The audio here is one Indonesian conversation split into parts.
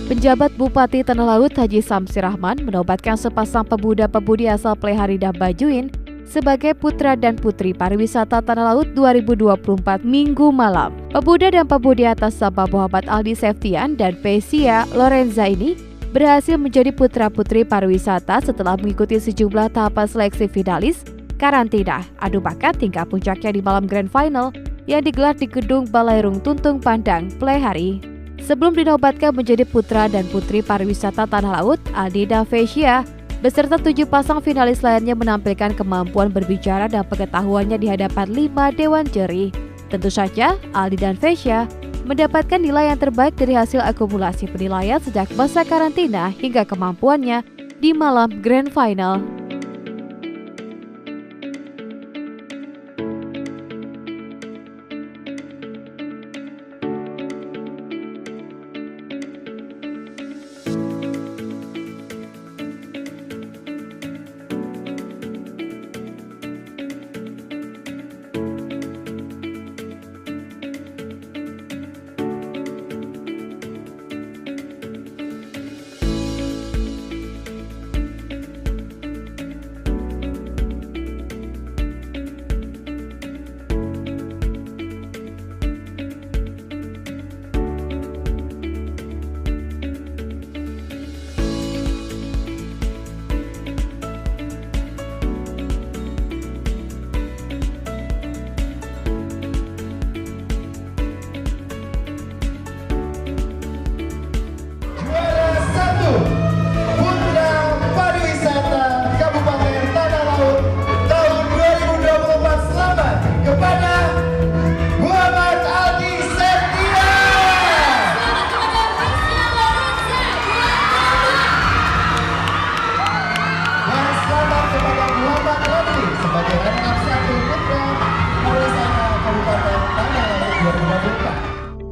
Penjabat Bupati Tanah Laut Haji Samsir Rahman menobatkan sepasang pemuda-pemudi asal Plehari dan Bajuin sebagai putra dan putri pariwisata Tanah Laut 2024 Minggu malam. Pemuda dan pemudi atas nama Muhammad Aldi Septian dan Pesia Lorenza ini berhasil menjadi putra-putri pariwisata setelah mengikuti sejumlah tahapan seleksi finalis, karantina, adu bakat hingga puncaknya di malam Grand Final yang digelar di Gedung Balairung Tuntung Pandang, Plehari. Sebelum dinobatkan menjadi putra dan putri pariwisata Tanah Laut, Aldi dan Pesia beserta 7 pasang finalis lainnya menampilkan kemampuan berbicara dan pengetahuannya di hadapan 5 dewan juri. Tentu saja, Aldi dan Pesia mendapatkan nilai yang terbaik dari hasil akumulasi penilaian sejak masa karantina hingga kemampuannya di malam Grand Final.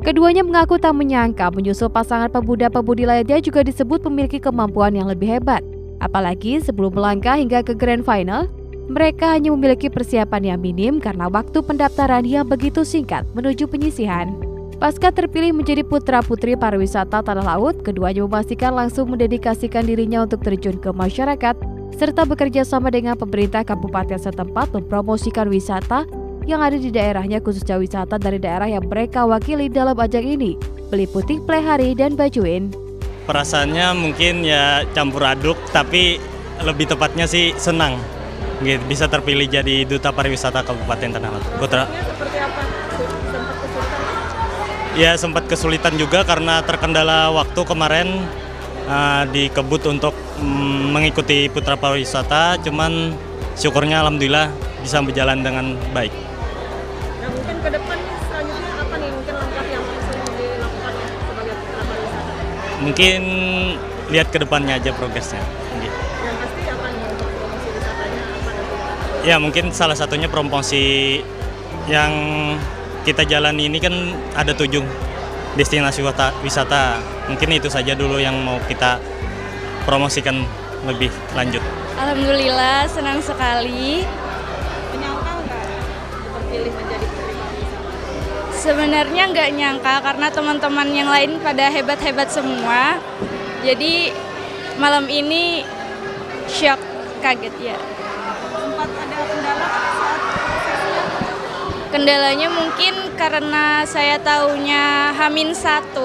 Keduanya mengaku tak menyangka menyusul pasangan pemuda-pemudi lainnya juga disebut memiliki kemampuan yang lebih hebat. Apalagi sebelum melangkah hingga ke Grand Final, mereka hanya memiliki persiapan yang minim karena waktu pendaftaran yang begitu singkat menuju penyisihan. Pasca terpilih menjadi putra-putri pariwisata Tanah Laut, keduanya memastikan langsung mendedikasikan dirinya untuk terjun ke masyarakat serta bekerja sama dengan pemerintah kabupaten setempat mempromosikan wisata yang ada di daerahnya, khususnya wisata dari daerah yang mereka wakili dalam ajang ini, meliputi Plehari dan Bajuin. Perasaannya mungkin ya campur aduk, tapi lebih tepatnya sih senang gitu, bisa terpilih jadi duta pariwisata Kabupaten Tanah Laut. Putra. Seperti apa? Sempat kesulitan? Ya sempat kesulitan juga karena terkendala waktu kemarin dikebut untuk mengikuti putra pariwisata, cuman syukurnya alhamdulillah bisa berjalan dengan baik. Nah, mungkin ke depan selanjutnya apa nih mungkin langkah yang langsung dilakukan ya sebagai putra pariwisata? Mungkin lihat ke depannya aja progresnya. Yang pasti apa nih untuk promosi wisatanya apa nanti? Ya mungkin salah satunya promosi yang kita jalani ini kan ada 7 destinasi wisata. Mungkin itu saja dulu yang mau kita promosikan lebih lanjut. Alhamdulillah senang sekali. Menyangka nggak terpilih menjadi putri pariwisata? Sebenarnya nggak nyangka karena teman-teman yang lain pada hebat-hebat semua. Jadi malam ini shock, kaget ya. Sempat ada kendala saat prosesnya? Kendalanya mungkin karena saya tahunya H-1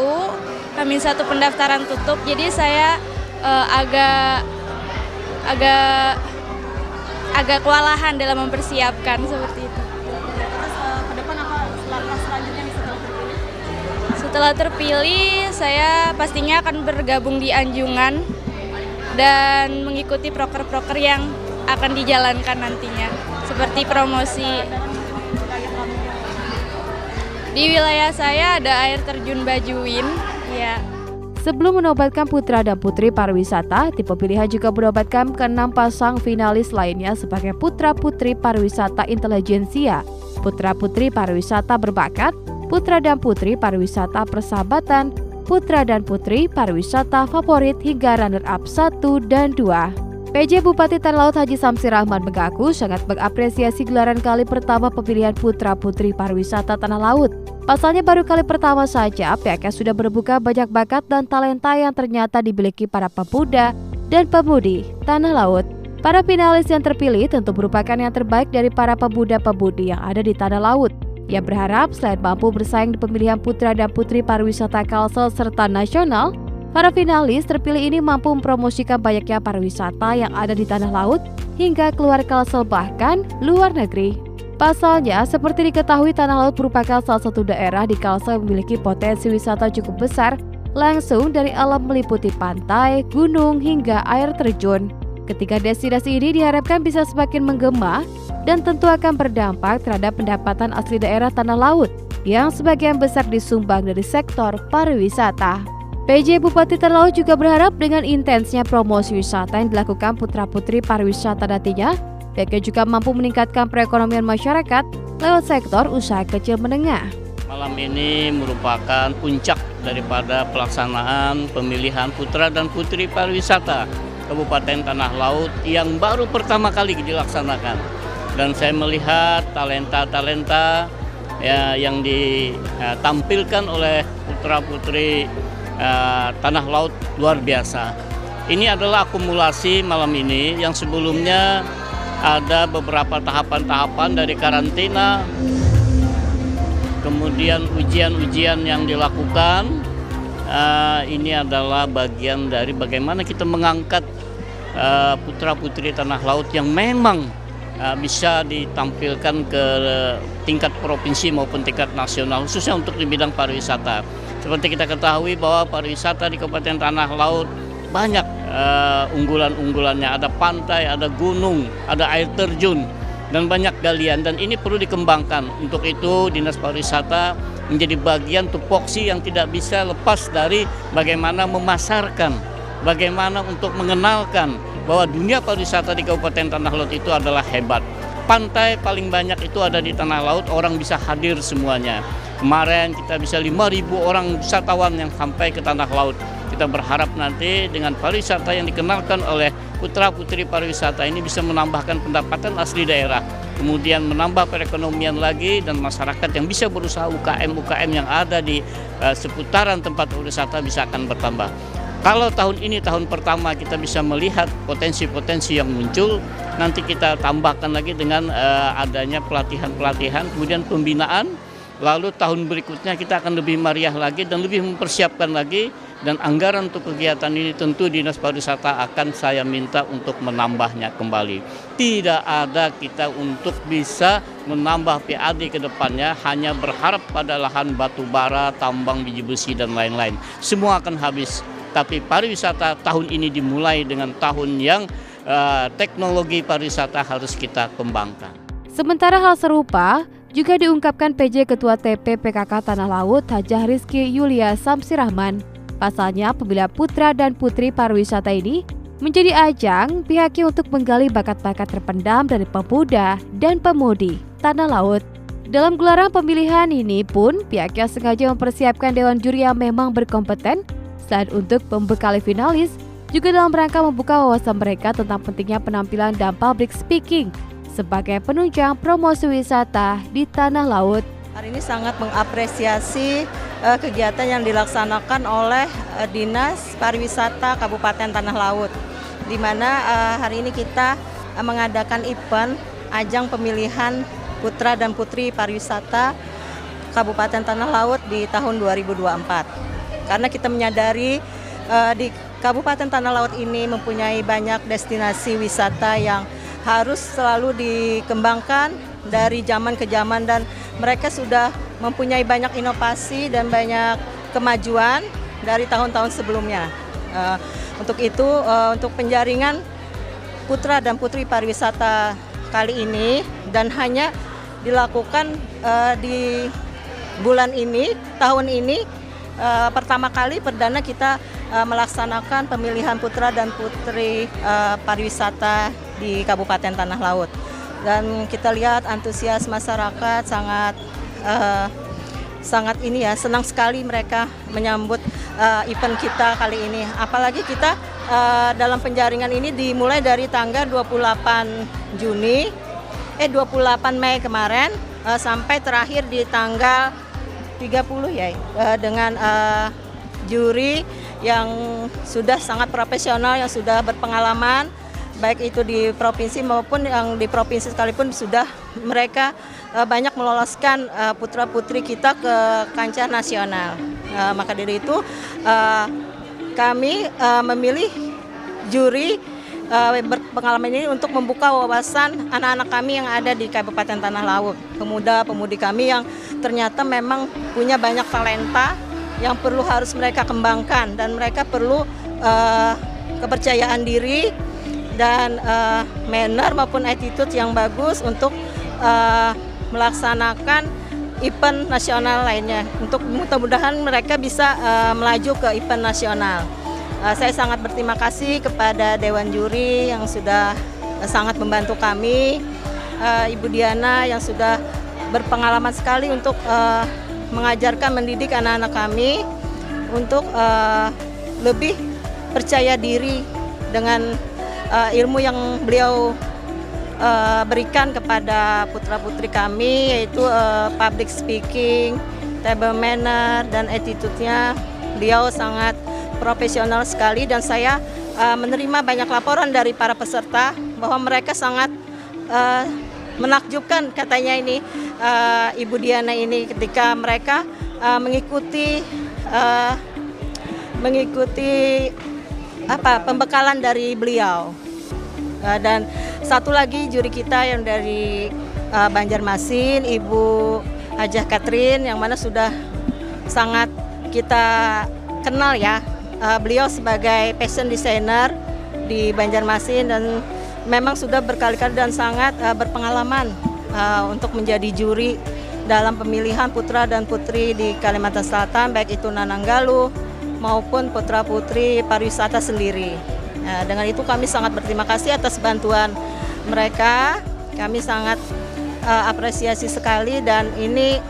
pendaftaran tutup, jadi saya agak kewalahan dalam mempersiapkan seperti itu. Terus ke depan apa langkah selanjutnya nih setelah terpilih? Setelah terpilih, saya pastinya akan bergabung di Anjungan dan mengikuti proker-proker yang akan dijalankan nantinya, seperti promosi. Di wilayah saya ada air terjun Bajuin, ya. Sebelum menobatkan putra dan putri pariwisata, tim pemilihan juga menobatkan ke-6 pasang finalis lainnya sebagai putra-putri pariwisata intelijensia, putra-putri pariwisata berbakat, putra dan putri pariwisata persahabatan, putra dan putri pariwisata favorit hingga runner-up 1 dan 2. PJ Bupati Tanah Laut Haji Samsir Rahman mengaku sangat mengapresiasi gelaran kali pertama pemilihan putra-putri pariwisata Tanah Laut. Pasalnya baru kali pertama saja pihaknya sudah membuka banyak bakat dan talenta yang ternyata dimiliki para pemuda dan pemudi tanah laut. Para finalis yang terpilih tentu merupakan yang terbaik dari para pemuda-pemudi yang ada di tanah laut. Ia berharap selain mampu bersaing di pemilihan putra dan putri pariwisata Kalsel serta nasional, para finalis terpilih ini mampu mempromosikan banyaknya pariwisata yang ada di tanah laut hingga keluar Kalsel bahkan luar negeri. Pasalnya, seperti diketahui tanah laut merupakan salah satu daerah di Kalsel yang memiliki potensi wisata cukup besar langsung dari alam meliputi pantai, gunung hingga air terjun. Ketiga destinasi ini diharapkan bisa semakin menggema dan tentu akan berdampak terhadap pendapatan asli daerah tanah laut yang sebagian besar disumbang dari sektor pariwisata. PJ Bupati Tanah Laut juga berharap dengan intensnya promosi wisata yang dilakukan putra-putri pariwisata nantinya, pihaknya juga mampu meningkatkan perekonomian masyarakat lewat sektor usaha kecil menengah. Malam ini merupakan puncak daripada pelaksanaan pemilihan putra dan putri pariwisata Kabupaten Tanah Laut yang baru pertama kali dilaksanakan. Dan saya melihat talenta-talenta yang ditampilkan oleh putra-putri Tanah Laut luar biasa. Ini adalah akumulasi malam ini yang sebelumnya ada beberapa tahapan-tahapan dari karantina, kemudian ujian-ujian yang dilakukan. Ini adalah bagian dari bagaimana kita mengangkat putra-putri tanah laut yang memang bisa ditampilkan ke tingkat provinsi maupun tingkat nasional, khususnya untuk di bidang pariwisata. Seperti kita ketahui bahwa pariwisata di Kabupaten Tanah Laut banyak unggulan-unggulannya, ada pantai, ada gunung, ada air terjun, dan banyak galian, dan ini perlu dikembangkan. Untuk itu Dinas Pariwisata menjadi bagian tupoksi yang tidak bisa lepas dari bagaimana memasarkan, bagaimana untuk mengenalkan bahwa dunia pariwisata di Kabupaten Tanah Laut itu adalah hebat. Pantai paling banyak itu ada di Tanah Laut, orang bisa hadir semuanya. Kemarin kita bisa 5.000 orang wisatawan yang sampai ke Tanah Laut. Kita berharap nanti dengan pariwisata yang dikenalkan oleh putra-putri pariwisata ini bisa menambahkan pendapatan asli daerah, kemudian menambah perekonomian lagi, dan masyarakat yang bisa berusaha UKM-UKM yang ada di seputaran tempat wisata bisa akan bertambah. Kalau tahun ini tahun pertama kita bisa melihat potensi-potensi yang muncul, nanti kita tambahkan lagi dengan adanya pelatihan-pelatihan, kemudian pembinaan, lalu tahun berikutnya kita akan lebih meriah lagi dan lebih mempersiapkan lagi, dan anggaran untuk kegiatan ini tentu Dinas Pariwisata akan saya minta untuk menambahnya kembali. Tidak ada kita untuk bisa menambah PAD ke depannya hanya berharap pada lahan batu bara, tambang biji besi dan lain-lain. Semua akan habis. Tapi pariwisata tahun ini dimulai dengan tahun yang teknologi pariwisata harus kita kembangkan. Sementara hal serupa juga diungkapkan PJ Ketua TP PKK Tanah Laut Hajah Rizky Yulia Samsirahman. Pasalnya pemilihan putra dan putri pariwisata ini menjadi ajang pihaknya untuk menggali bakat-bakat terpendam dari pemuda dan pemudi Tanah Laut. Dalam gelaran pemilihan ini pun pihaknya sengaja mempersiapkan dewan juri yang memang berkompeten. Selain untuk membekali finalis, juga dalam rangka membuka wawasan mereka tentang pentingnya penampilan dan public speaking sebagai penunjang promosi wisata di Tanah Laut. Hari ini sangat mengapresiasi kegiatan yang dilaksanakan oleh Dinas Pariwisata Kabupaten Tanah Laut, di mana hari ini kita mengadakan event ajang pemilihan putra dan putri pariwisata Kabupaten Tanah Laut di tahun 2024. Karena kita menyadari di Kabupaten Tanah Laut ini mempunyai banyak destinasi wisata yang harus selalu dikembangkan dari zaman ke zaman, dan mereka sudah mempunyai banyak inovasi dan banyak kemajuan dari tahun-tahun sebelumnya. Untuk itu, untuk penjaringan putra dan putri pariwisata kali ini, dan hanya dilakukan di bulan ini, tahun ini, pertama kali perdana kita melaksanakan pemilihan putra dan putri pariwisata di Kabupaten Tanah Laut. Dan kita lihat antusias masyarakat sangat ini ya, senang sekali mereka menyambut event kita kali ini. Apalagi kita dalam penjaringan ini dimulai dari tanggal 28 Mei kemarin sampai terakhir di tanggal 30 ya, dengan juri yang sudah sangat profesional, yang sudah berpengalaman, baik itu di provinsi maupun yang di provinsi sekalipun sudah mereka banyak meloloskan putra-putri kita ke kancah nasional. Maka dari itu kami memilih juri berpengalaman ini untuk membuka wawasan anak-anak kami yang ada di Kabupaten Tanah Laut, pemuda-pemudi kami yang ternyata memang punya banyak talenta yang harus mereka kembangkan, dan mereka perlu kepercayaan diri dan manner maupun attitude yang bagus untuk melaksanakan event nasional lainnya. Untuk mudah-mudahan mereka bisa melaju ke event nasional. Saya sangat berterima kasih kepada Dewan Juri yang sudah sangat membantu kami, Ibu Diana yang sudah berpengalaman sekali untuk mengajarkan, mendidik anak-anak kami untuk lebih percaya diri dengan ilmu yang beliau berikan kepada putra-putri kami, yaitu public speaking, table manner, dan attitude-nya. Beliau sangat profesional sekali, dan saya menerima banyak laporan dari para peserta bahwa mereka sangat menakjubkan, katanya ini Ibu Diana ini, ketika mereka mengikuti pembekalan dari beliau. Dan satu lagi juri kita yang dari Banjarmasin, Ibu Hajah Katrin, yang mana sudah sangat kita kenal ya. Beliau sebagai fashion designer di Banjarmasin dan memang sudah berkali-kali dan sangat berpengalaman untuk menjadi juri dalam pemilihan putra dan putri di Kalimantan Selatan, baik itu Nananggalu maupun putra-putri pariwisata sendiri. Dengan itu kami sangat berterima kasih atas bantuan mereka. Kami sangat apresiasi sekali, dan ini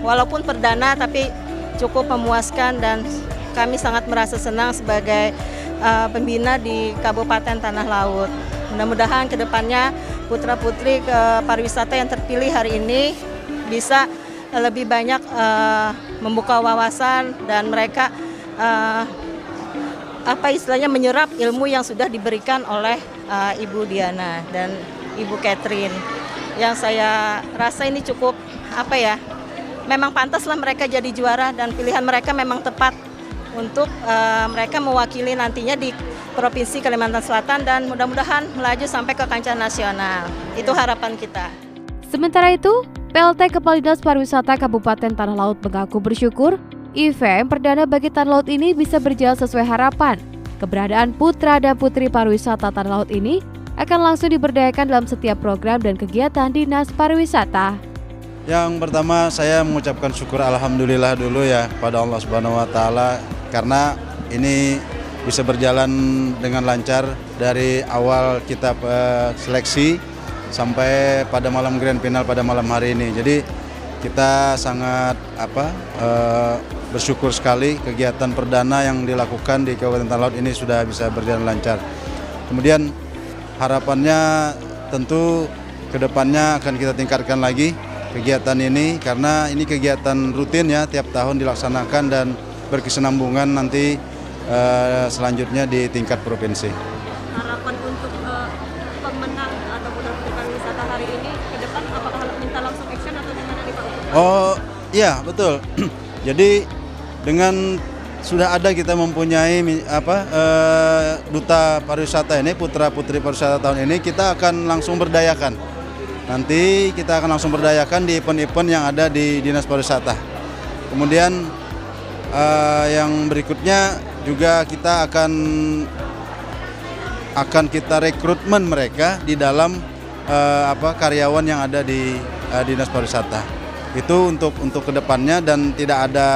walaupun perdana tapi cukup memuaskan, dan kami sangat merasa senang sebagai pembina di Kabupaten Tanah Laut. Mudah-mudahan ke depannya putra-putri pariwisata yang terpilih hari ini bisa lebih banyak membuka wawasan, dan mereka menyerap ilmu yang sudah diberikan oleh Ibu Diana dan Ibu Catherine. Yang saya rasa ini cukup memang pantaslah mereka jadi juara, dan pilihan mereka memang tepat untuk mereka mewakili nantinya di Provinsi Kalimantan Selatan, dan mudah-mudahan melaju sampai ke kancah nasional. Itu harapan kita. Sementara itu, PLT Kepala Dinas Pariwisata Kabupaten Tanah Laut mengaku bersyukur event perdana bagi Tanah Laut ini bisa berjalan sesuai harapan. Keberadaan putra dan putri pariwisata Tanah Laut ini akan langsung diberdayakan dalam setiap program dan kegiatan Dinas Pariwisata. Yang pertama, saya mengucapkan syukur alhamdulillah dulu ya pada Allah Subhanahu wa taala, karena ini bisa berjalan dengan lancar dari awal kita seleksi sampai pada malam grand final pada malam hari ini. Jadi kita sangat bersyukur sekali kegiatan perdana yang dilakukan di Kabupaten Tanah Laut ini sudah bisa berjalan lancar. Kemudian harapannya tentu kedepannya akan kita tingkatkan lagi kegiatan ini, karena ini kegiatan rutin ya, tiap tahun dilaksanakan dan berkesinambungan nanti selanjutnya di tingkat provinsi. Harapan untuk pemenang atau putra-putri pariwisata hari ini ke depan, apakah minta langsung action atau gimana nih Pak? Oh iya betul. Jadi dengan sudah ada kita mempunyai duta pariwisata ini, putra-putri pariwisata tahun ini, kita akan langsung berdayakan. Nanti kita akan langsung berdayakan di event-event yang ada di Dinas Pariwisata. Kemudian yang berikutnya juga kita akan kita rekrutmen mereka di dalam karyawan yang ada di Dinas Pariwisata. Itu untuk kedepannya, dan tidak ada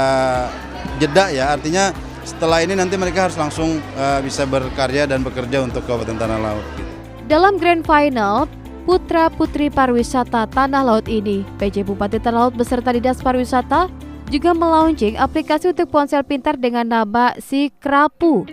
jeda ya, artinya setelah ini nanti mereka harus langsung bisa berkarya dan bekerja untuk Kabupaten Tanah Laut. Dalam Grand Final Putra Putri Pariwisata Tanah Laut ini, PJ Bupati Tanah Laut beserta Dinas Pariwisata juga melaunching aplikasi untuk ponsel pintar dengan nama Sikrapu,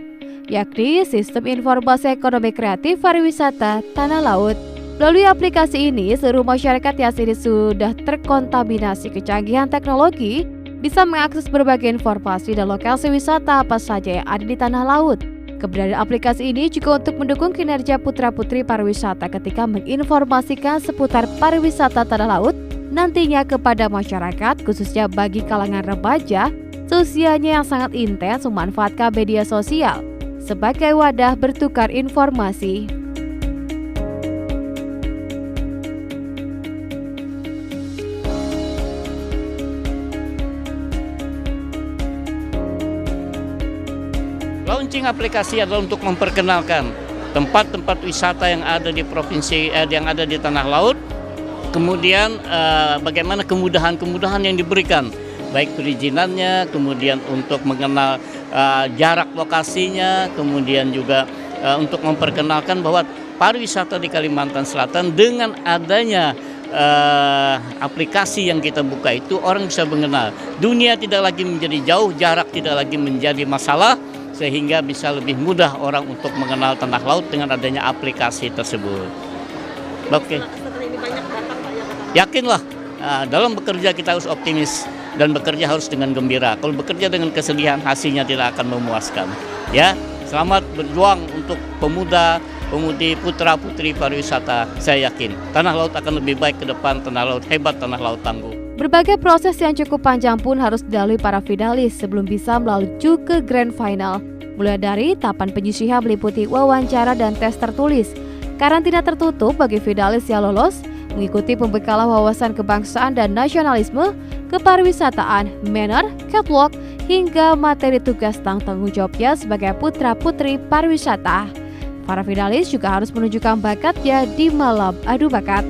yakni Sistem Informasi Ekonomi Kreatif Pariwisata Tanah Laut. Melalui aplikasi ini, seluruh masyarakat yang sudah terkontaminasi kecanggihan teknologi bisa mengakses berbagai informasi dan lokasi wisata apa saja yang ada di tanah laut. Keberadaan aplikasi ini juga untuk mendukung kinerja putra-putri pariwisata ketika menginformasikan seputar pariwisata tanah laut nantinya kepada masyarakat, khususnya bagi kalangan remaja, seusianya yang sangat intens memanfaatkan media sosial sebagai wadah bertukar informasi. Launching aplikasi adalah untuk memperkenalkan tempat-tempat wisata yang ada di provinsi yang ada di tanah laut. Kemudian bagaimana kemudahan-kemudahan yang diberikan, baik perizinannya, kemudian untuk mengenal jarak lokasinya, kemudian juga untuk memperkenalkan bahwa pariwisata di Kalimantan Selatan dengan adanya aplikasi yang kita buka itu orang bisa mengenal. Dunia tidak lagi menjadi jauh, jarak tidak lagi menjadi masalah, sehingga bisa lebih mudah orang untuk mengenal tanah laut dengan adanya aplikasi tersebut. Oke. Setelah ini banyak datang Pak ya? Yakinlah, dalam bekerja kita harus optimis dan bekerja harus dengan gembira. Kalau bekerja dengan kesedihan, hasilnya tidak akan memuaskan. Ya, selamat berjuang untuk pemuda-pemudi putra-putri pariwisata. Saya yakin tanah laut akan lebih baik ke depan. Tanah laut hebat, tanah laut tangguh. Berbagai proses yang cukup panjang pun harus dilalui para finalis sebelum bisa melaju ke Grand Final. Mulai dari tahapan penyisihan meliputi wawancara dan tes tertulis, karantina tertutup bagi finalis yang lolos, mengikuti pembekalan wawasan kebangsaan dan nasionalisme, kepariwisataan, manner, catwalk, hingga materi tugas tanggung jawabnya sebagai putra-putri pariwisata. Para finalis juga harus menunjukkan bakatnya di malam adu bakat.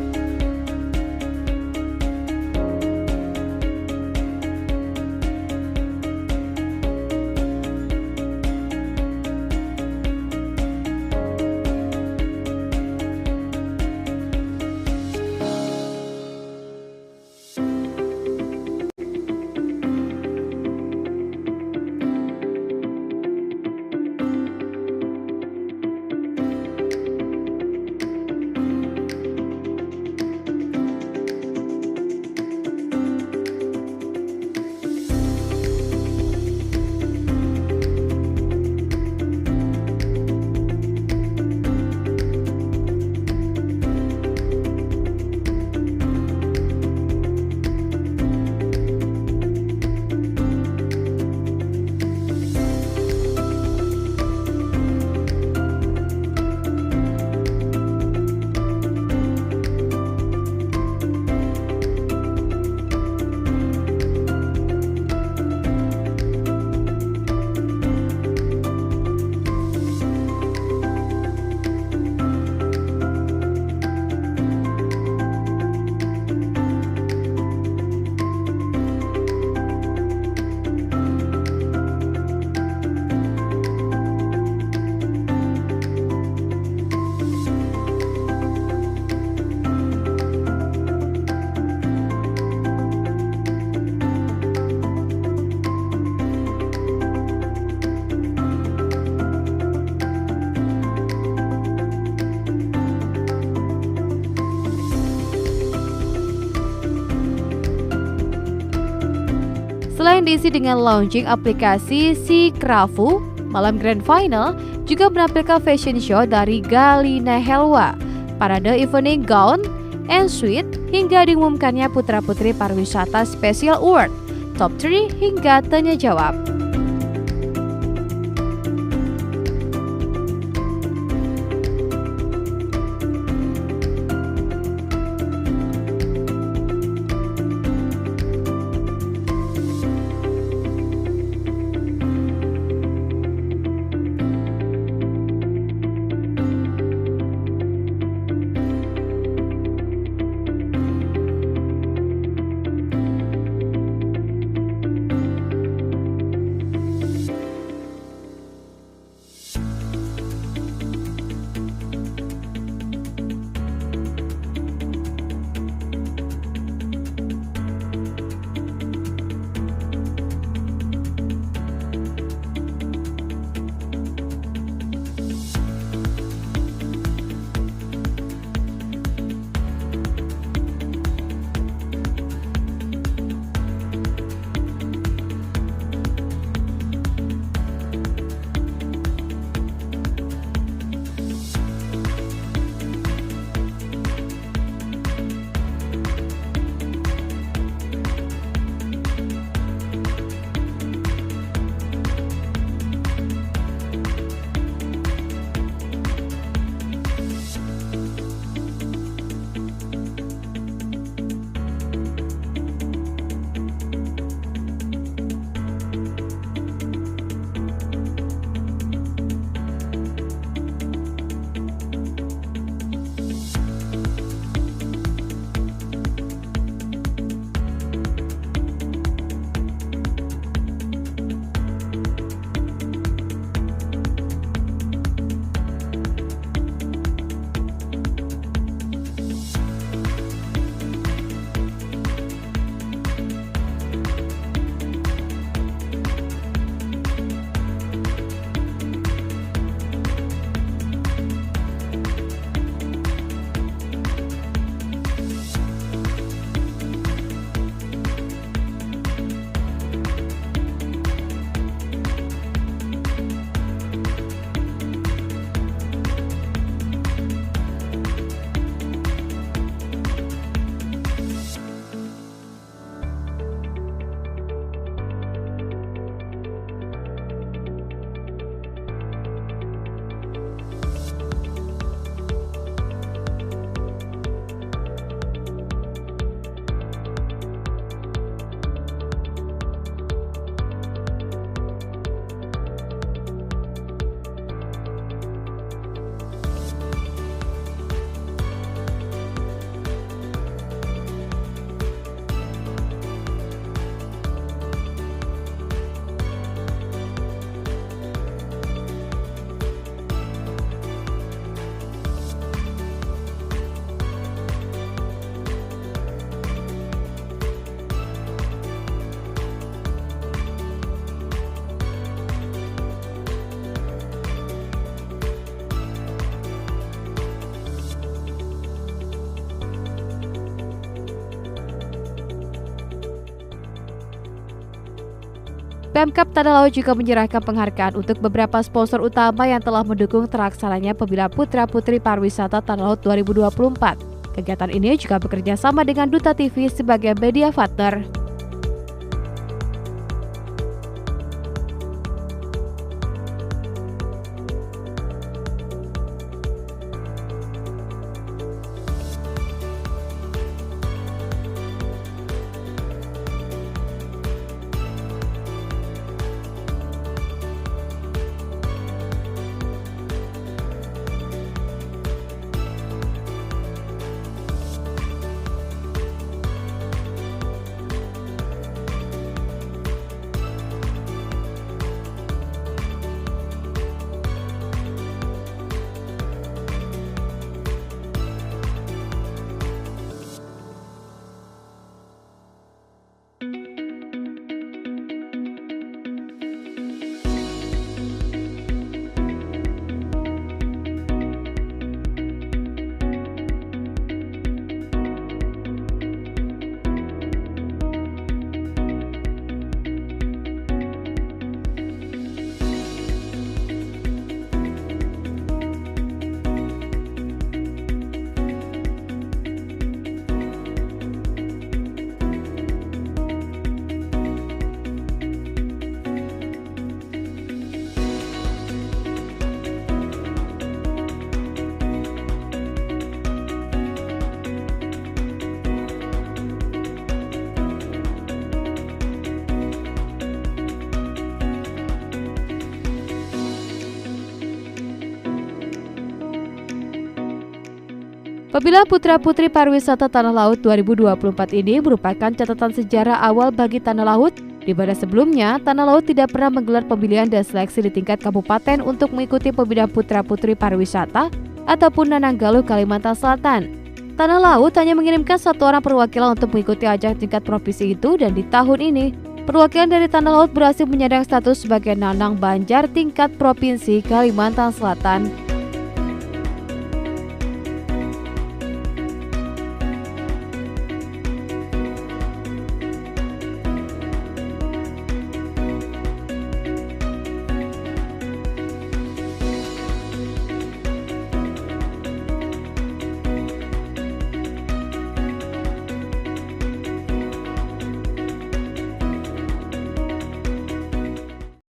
Selain diisi dengan launching aplikasi si Krafu, malam Grand Final juga menampilkan fashion show dari Galina Helwa, parade evening gown and suite, hingga diumumkannya putra-putri pariwisata Special Award, Top 3 hingga tanya jawab. Pemkab Tanah Laut juga menyerahkan penghargaan untuk beberapa sponsor utama yang telah mendukung terlaksananya Pemilihan Putra-Putri Pariwisata Tanah Laut 2024. Kegiatan ini juga bekerja sama dengan Duta TV sebagai media partner. Pemilihan Putra-Putri Pariwisata Tanah Laut 2024 ini merupakan catatan sejarah awal bagi Tanah Laut, di mana sebelumnya Tanah Laut tidak pernah menggelar pemilihan dan seleksi di tingkat kabupaten untuk mengikuti pemilihan Putra-Putri Pariwisata ataupun Nananggaluh Kalimantan Selatan. Tanah Laut hanya mengirimkan 1 orang perwakilan untuk mengikuti ajang tingkat provinsi itu, dan di tahun ini perwakilan dari Tanah Laut berhasil menyandang status sebagai Nanang Banjar tingkat provinsi Kalimantan Selatan.